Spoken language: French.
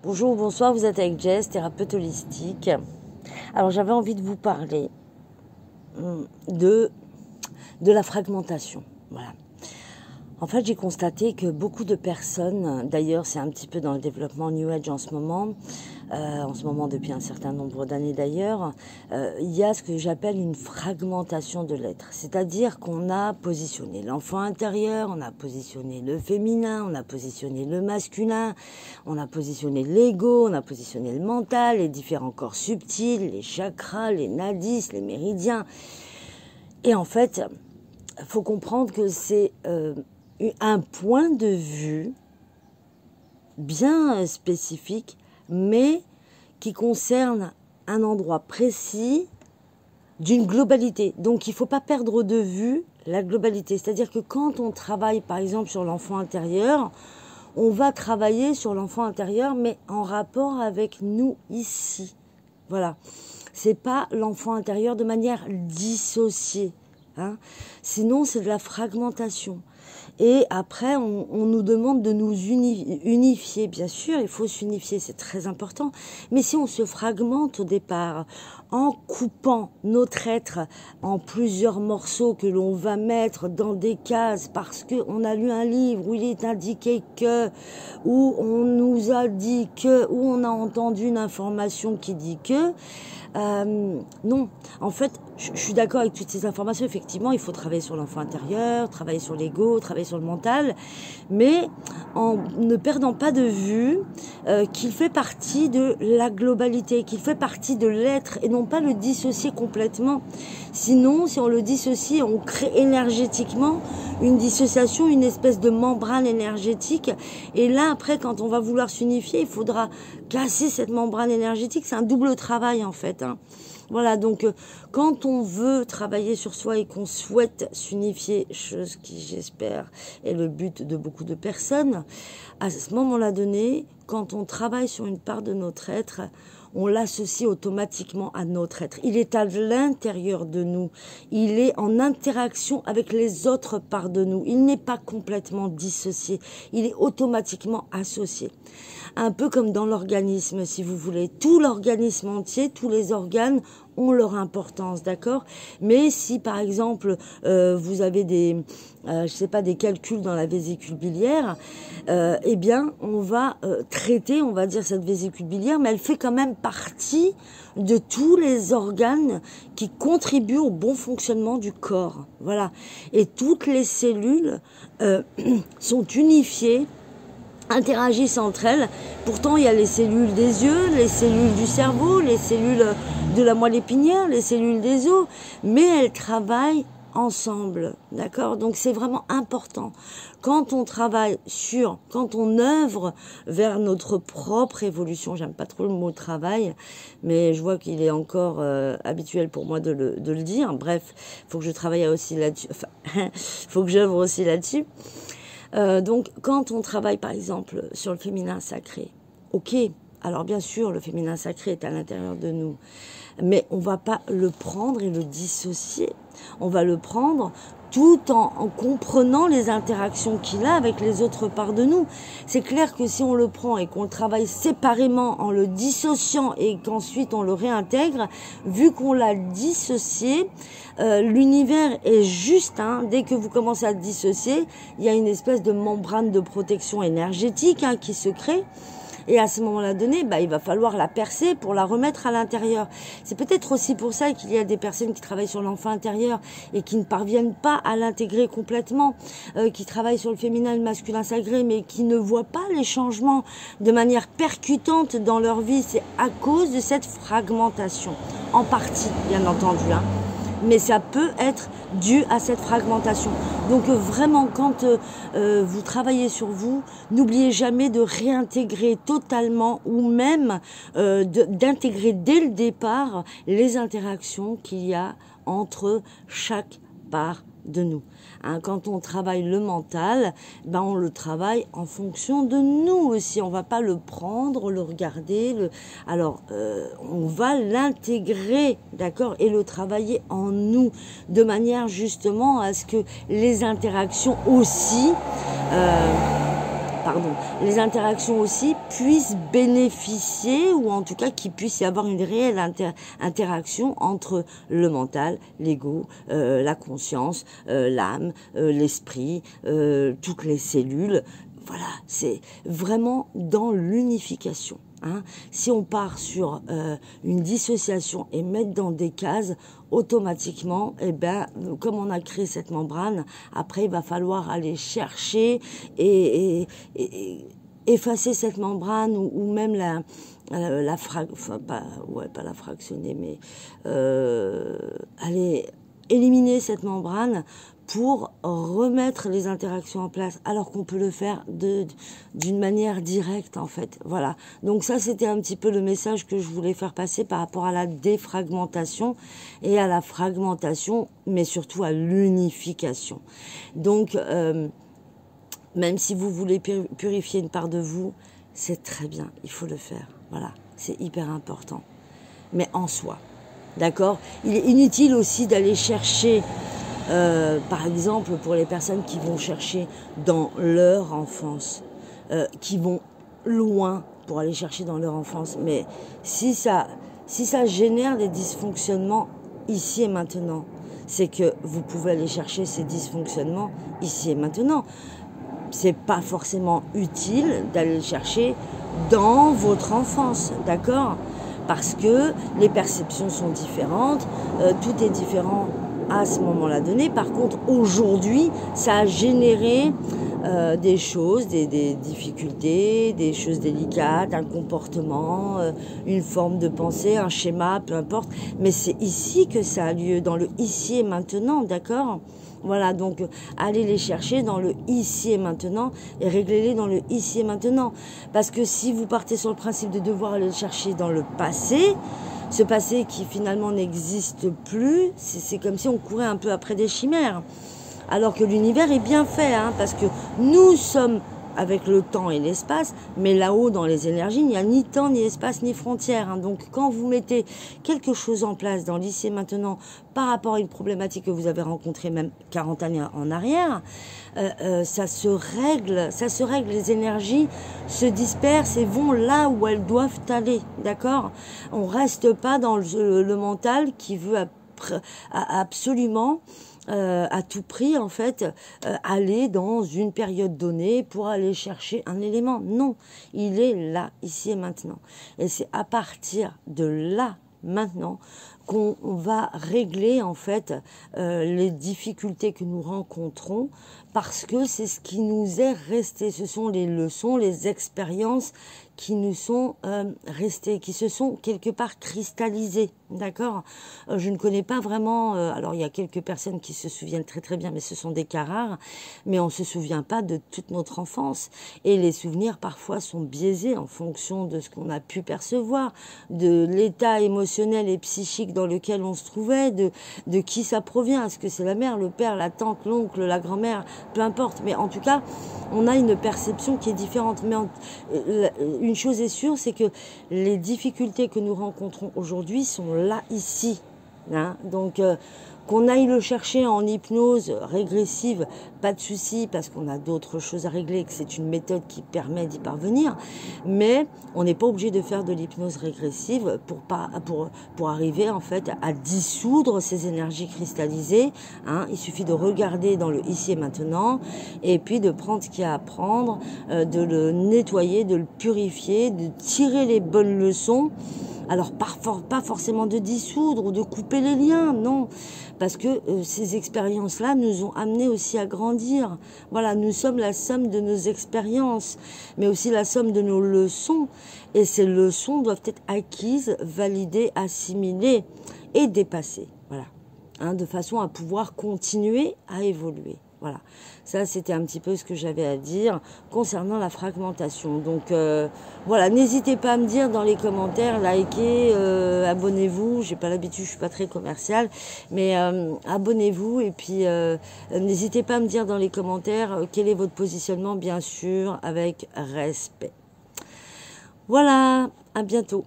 Bonjour, bonsoir, vous êtes avec Jess, thérapeute holistique. Alors j'avais envie de vous parler de la fragmentation. Voilà. En fait, j'ai constaté que beaucoup de personnes, d'ailleurs c'est un petit peu dans le développement New Age en ce moment depuis un certain nombre d'années d'ailleurs, il y a ce que j'appelle une fragmentation de l'être. C'est-à-dire qu'on a positionné l'enfant intérieur, on a positionné le féminin, on a positionné le masculin, on a positionné l'ego, on a positionné le mental, les différents corps subtils, les chakras, les nadis, les méridiens. Et en fait, il faut comprendre que c'est un point de vue bien spécifique, mais qui concerne un endroit précis d'une globalité. Donc il ne faut pas perdre de vue la globalité. C'est-à-dire que quand on travaille par exemple sur l'enfant intérieur, on va travailler sur l'enfant intérieur, mais en rapport avec nous ici. Voilà. C'est pas l'enfant intérieur de manière dissociée. Sinon, c'est de la fragmentation. Et après, on nous demande de nous unifier. Bien sûr, il faut s'unifier, c'est très important. Mais si on se fragmente au départ, en coupant notre être en plusieurs morceaux que l'on va mettre dans des cases parce qu'on a lu un livre où il est indiqué que, où on nous a dit que, où on a entendu une information qui dit que, non, en fait, je suis d'accord avec toutes ces informations. Effectivement, il faut travailler sur l'enfant intérieur, travailler sur l'ego, travailler sur le mental, mais en ne perdant pas de vue qu'il fait partie de la globalité, qu'il fait partie de l'être et non pas le dissocier complètement. Sinon, si on le dissocie, on crée énergétiquement une dissociation, une espèce de membrane énergétique. Et là, après, quand on va vouloir s'unifier, il faudra casser cette membrane énergétique. C'est un double travail, en fait. Voilà, donc quand on veut travailler sur soi et qu'on souhaite s'unifier, chose qui, j'espère, est le but de beaucoup de personnes, à ce moment-là donné, quand on travaille sur une part de notre être, on l'associe automatiquement à notre être. Il est à l'intérieur de nous. Il est en interaction avec les autres parts de nous. Il n'est pas complètement dissocié. Il est automatiquement associé. Un peu comme dans l'organisme, si vous voulez. Tout l'organisme entier, tous les organes ont leur importance, d'accord? Mais si, par exemple, vous avez des calculs dans la vésicule biliaire, eh bien, on va traiter, on va dire, cette vésicule biliaire, mais elle fait quand même partie de tous les organes qui contribuent au bon fonctionnement du corps. Voilà. Et toutes les cellules sont unifiées, interagissent entre elles. Pourtant, il y a les cellules des yeux, les cellules du cerveau, les cellules de la moelle épinière, les cellules des os, mais elles travaillent ensemble, d'accord? Donc c'est vraiment important. Quand on travaille quand on œuvre vers notre propre évolution, j'aime pas trop le mot travail, mais je vois qu'il est encore habituel pour moi de le dire. Bref, faut que je travaille aussi là-dessus. Enfin, faut que j'œuvre aussi là-dessus. Donc, quand on travaille, par exemple, sur le féminin sacré, ok, alors bien sûr, le féminin sacré est à l'intérieur de nous, mais on va pas le prendre et le dissocier. On va le prendre tout en comprenant les interactions qu'il a avec les autres parts de nous. C'est clair que si on le prend et qu'on le travaille séparément en le dissociant et qu'ensuite on le réintègre, vu qu'on l'a dissocié, l'univers est juste, dès que vous commencez à le dissocier, il y a une espèce de membrane de protection énergétique qui se crée. Et à ce moment-là donné, il va falloir la percer pour la remettre à l'intérieur. C'est peut-être aussi pour ça qu'il y a des personnes qui travaillent sur l'enfant intérieur et qui ne parviennent pas à l'intégrer complètement, qui travaillent sur le féminin et le masculin sacré, mais qui ne voient pas les changements de manière percutante dans leur vie. C'est à cause de cette fragmentation, en partie, bien entendu, mais ça peut être dû à cette fragmentation. Donc vraiment, quand vous travaillez sur vous, n'oubliez jamais de réintégrer totalement ou même d'intégrer dès le départ les interactions qu'il y a entre chaque part de nous. Quand on travaille le mental, on le travaille en fonction de nous aussi. On va pas le prendre, le regarder. On va l'intégrer, d'accord, et le travailler en nous, de manière justement à ce que les interactions aussi pardon, les interactions aussi puissent bénéficier, ou en tout cas qu'il puisse y avoir une réelle interaction entre le mental, l'ego, la conscience, l'âme, l'esprit, toutes les cellules. Voilà, c'est vraiment dans l'unification. Hein. Si on part sur une dissociation et mettre dans des cases, automatiquement, eh ben, comme on a créé cette membrane, après il va falloir aller chercher et effacer cette membrane, ou même pas la fractionner, mais aller éliminer cette membrane pour remettre les interactions en place, alors qu'on peut le faire d'une manière directe, en fait. Voilà. Donc ça, c'était un petit peu le message que je voulais faire passer par rapport à la défragmentation et à la fragmentation, mais surtout à l'unification. Donc, même si vous voulez purifier une part de vous, c'est très bien, il faut le faire. Voilà, c'est hyper important. Mais en soi, d'accord ? Il est inutile aussi d'aller chercher... par exemple, pour les personnes qui vont chercher dans leur enfance, qui vont loin pour aller chercher dans leur enfance, mais si ça génère des dysfonctionnements ici et maintenant, c'est que vous pouvez aller chercher ces dysfonctionnements ici et maintenant. C'est pas forcément utile d'aller le chercher dans votre enfance, d'accord ? Parce que les perceptions sont différentes, tout est différent à ce moment-là donné. Par contre, aujourd'hui, ça a généré des choses, des difficultés, des choses délicates, un comportement, une forme de pensée, un schéma, peu importe. Mais c'est ici que ça a lieu, dans le ici et maintenant, d'accord ? Voilà, donc allez les chercher dans le ici et maintenant et réglez-les dans le ici et maintenant. Parce que si vous partez sur le principe de devoir aller le chercher dans le passé, ce passé qui finalement n'existe plus, c'est comme si on courait un peu après des chimères. Alors que l'univers est bien fait, hein, parce que nous sommes avec le temps et l'espace, mais là-haut dans les énergies, il n'y a ni temps, ni espace, ni frontières. Hein. Donc quand vous mettez quelque chose en place dans l'ici et maintenant par rapport à une problématique que vous avez rencontrée même 40 années en arrière, ça se règle, les énergies se dispersent et vont là où elles doivent aller, d'accord ? On reste pas dans le mental qui veut absolument... à tout prix, en fait, aller dans une période donnée pour aller chercher un élément. Non, il est là, ici et maintenant. Et c'est à partir de là, maintenant, qu'on va régler, en fait, les difficultés que nous rencontrons, parce que c'est ce qui nous est resté. Ce sont les leçons, les expériences qui nous sont restées, qui se sont quelque part cristallisées, d'accord ? Je ne connais pas vraiment... alors, il y a quelques personnes qui se souviennent très très bien, mais ce sont des cas rares, mais on ne se souvient pas de toute notre enfance. Et les souvenirs, parfois, sont biaisés en fonction de ce qu'on a pu percevoir, de l'état émotionnel et psychique dans lequel on se trouvait, de qui ça provient. Est-ce que c'est la mère, le père, la tante, l'oncle, la grand-mère, peu importe. Mais en tout cas, on a une perception qui est différente. Mais une chose est sûre, c'est que les difficultés que nous rencontrons aujourd'hui sont là, ici. Hein. Donc, qu'on aille le chercher en hypnose régressive, pas de souci, parce qu'on a d'autres choses à régler, que c'est une méthode qui permet d'y parvenir. Mais on n'est pas obligé de faire de l'hypnose régressive pour arriver en fait à dissoudre ces énergies cristallisées. Hein. Il suffit de regarder dans le ici et maintenant, et puis de prendre ce qu'il y a à prendre, de le nettoyer, de le purifier, de tirer les bonnes leçons. Alors, pas forcément de dissoudre ou de couper les liens, non. Parce que ces expériences-là nous ont amenés aussi à grandir. Voilà, nous sommes la somme de nos expériences, mais aussi la somme de nos leçons. Et ces leçons doivent être acquises, validées, assimilées et dépassées. Voilà, hein, de façon à pouvoir continuer à évoluer. Voilà, ça c'était un petit peu ce que j'avais à dire concernant la fragmentation. Donc voilà, n'hésitez pas à me dire dans les commentaires, likez, abonnez-vous. J'ai pas l'habitude, je suis pas très commerciale, mais abonnez-vous et puis n'hésitez pas à me dire dans les commentaires quel est votre positionnement, bien sûr, avec respect. Voilà, à bientôt.